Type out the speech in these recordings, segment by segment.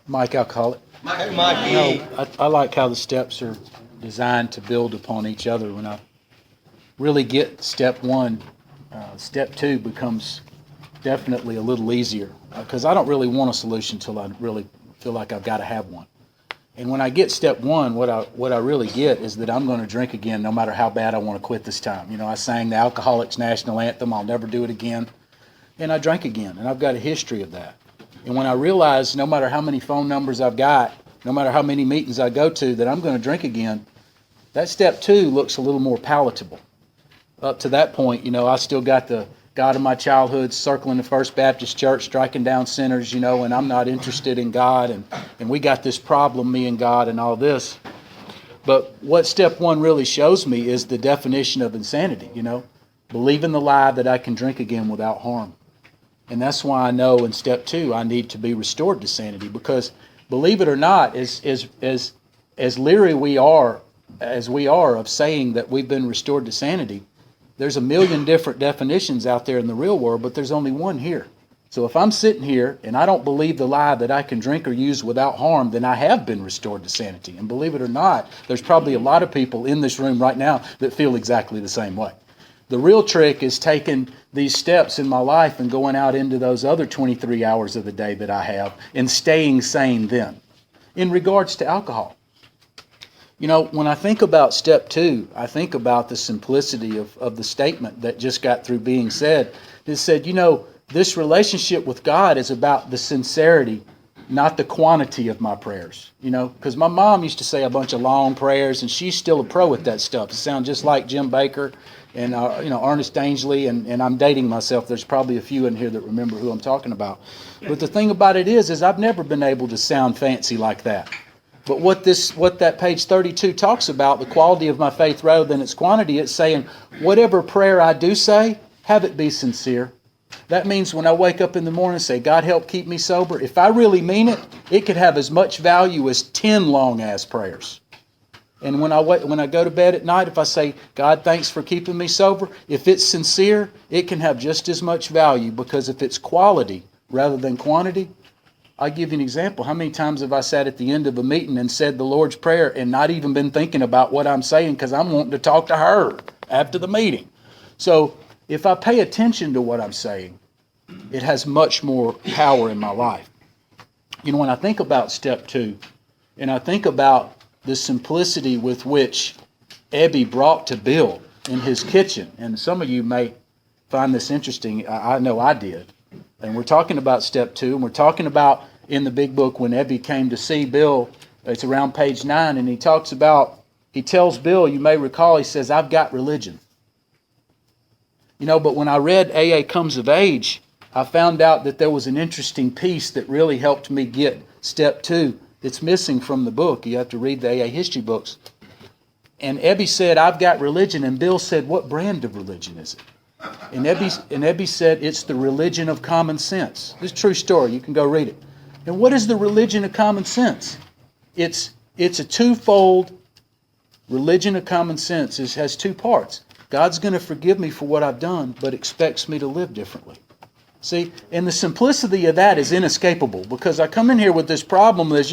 Mike, I'll call it. Hey, Mikey. I like how the steps are designed to build upon each other. When I really get step one, step two becomes definitely a little easier because I don't really want a solution until I really feel like I've got to have one. And when I get step one, what I really get is that I'm going to drink again no matter how bad I want to quit this time. I sang the Alcoholics National Anthem, I'll never do it again. And I drank again, and I've got a history of that. And when I realize no matter how many phone numbers I've got, no matter how many meetings I go to, that I'm going to drink again, that step two looks a little more palatable. Up to that point, I still got the God of my childhood circling the First Baptist Church, striking down sinners, and I'm not interested in God, and we got this problem, me and God, and all this. But what step one really shows me is the definition of insanity, believing the lie that I can drink again without harm. And that's why I know in step two I need to be restored to sanity, because believe it or not, as leery as we are of saying that we've been restored to sanity, there's a million different definitions out there in the real world, but there's only one here. So if I'm sitting here and I don't believe the lie that I can drink or use without harm, then I have been restored to sanity. And believe it or not, there's probably a lot of people in this room right now that feel exactly the same way. The real trick is taking these steps in my life and going out into those other 23 hours of the day that I have and staying sane then. In regards to alcohol, when I think about step two, I think about the simplicity of the statement that just got through being said. It said, this relationship with God is about the sincerity, not the quantity of my prayers. Because my mom used to say a bunch of long prayers, and she's still a pro at that stuff. It sounds just like Jim Baker and Ernest Angley, and I'm dating myself. There's probably a few in here that remember who I'm talking about. But the thing about it is I've never been able to sound fancy like that. But what that page 32 talks about, the quality of my faith rather than its quantity, it's saying, whatever prayer I do say, have it be sincere. That means when I wake up in the morning and say, God help keep me sober, if I really mean it, it could have as much value as 10 long-ass prayers. And when I go to bed at night, if I say, God, thanks for keeping me sober, if it's sincere, it can have just as much value, because if it's quality rather than quantity, I'll give you an example. How many times have I sat at the end of a meeting and said the Lord's Prayer and not even been thinking about what I'm saying because I'm wanting to talk to her after the meeting? So if I pay attention to what I'm saying, it has much more power in my life. When I think about step two, and I think about the simplicity with which Ebby brought to Bill in his kitchen, and some of you may find this interesting. I know I did. And we're talking about step two, and we're talking about in the big book when Ebby came to see Bill. It's around page 9, and he tells Bill, you may recall, he says, I've got religion. But when I read AA Comes of Age, I found out that there was an interesting piece that really helped me get step two that's missing from the book. You have to read the AA history books. And Ebby said, I've got religion, and Bill said, what brand of religion is it? And Ebby said, it's the religion of common sense. This is a true story. You can go read it. And what is the religion of common sense? It's a twofold religion of common sense. It has two parts. God's going to forgive me for what I've done, but expects me to live differently. See, and the simplicity of that is inescapable, because I come in here with this problem is,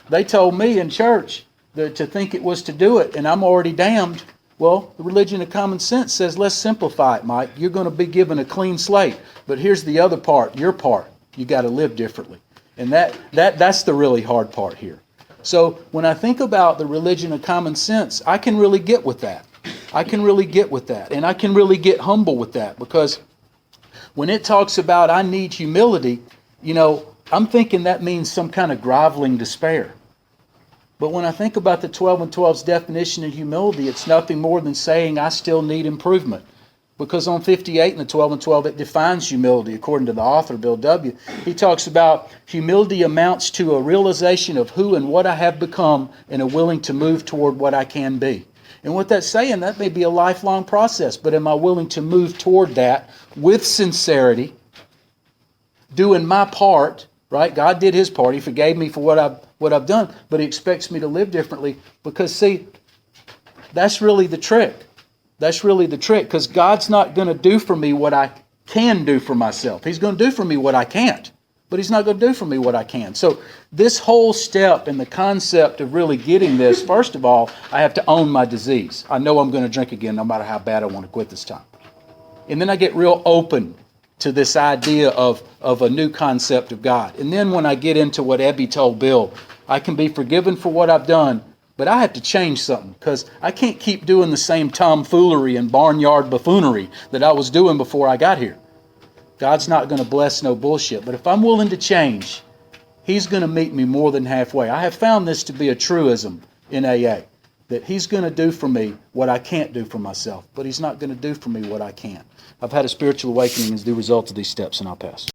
they told me in church that to think it was to do it, and I'm already damned. Well, the religion of common sense says, let's simplify it, Mike. You're going to be given a clean slate. But here's the other part, your part. You got to live differently. And that's the really hard part here. So when I think about the religion of common sense, I can really get with that. And I can really get humble with that, because when it talks about I need humility, I'm thinking that means some kind of groveling despair. But when I think about the 12 and 12's definition of humility, it's nothing more than saying I still need improvement. Because on 58 in the 12 and 12, it defines humility according to the author, Bill W. He talks about humility amounts to a realization of who and what I have become and a willing to move toward what I can be. And what that's saying, that may be a lifelong process, but am I willing to move toward that with sincerity, doing my part, right? God did his part. He forgave me for what I've done, but he expects me to live differently, because, see, that's really the trick. Because God's not going to do for me what I can do for myself. He's going to do for me what I can't. but He's not going to do for me what I can. So this whole step and the concept of really getting this, first of all, I have to own my disease. I know I'm going to drink again no matter how bad I want to quit this time. And then I get real open to this idea of a new concept of God. And then when I get into what Ebby told Bill, I can be forgiven for what I've done, but I have to change something because I can't keep doing the same tomfoolery and barnyard buffoonery that I was doing before I got here. God's not going to bless no bullshit. But if I'm willing to change, He's going to meet me more than halfway. I have found this to be a truism in AA, that He's going to do for me what I can't do for myself, but He's not going to do for me what I can. I've had a spiritual awakening as the result of these steps, and I'll pass.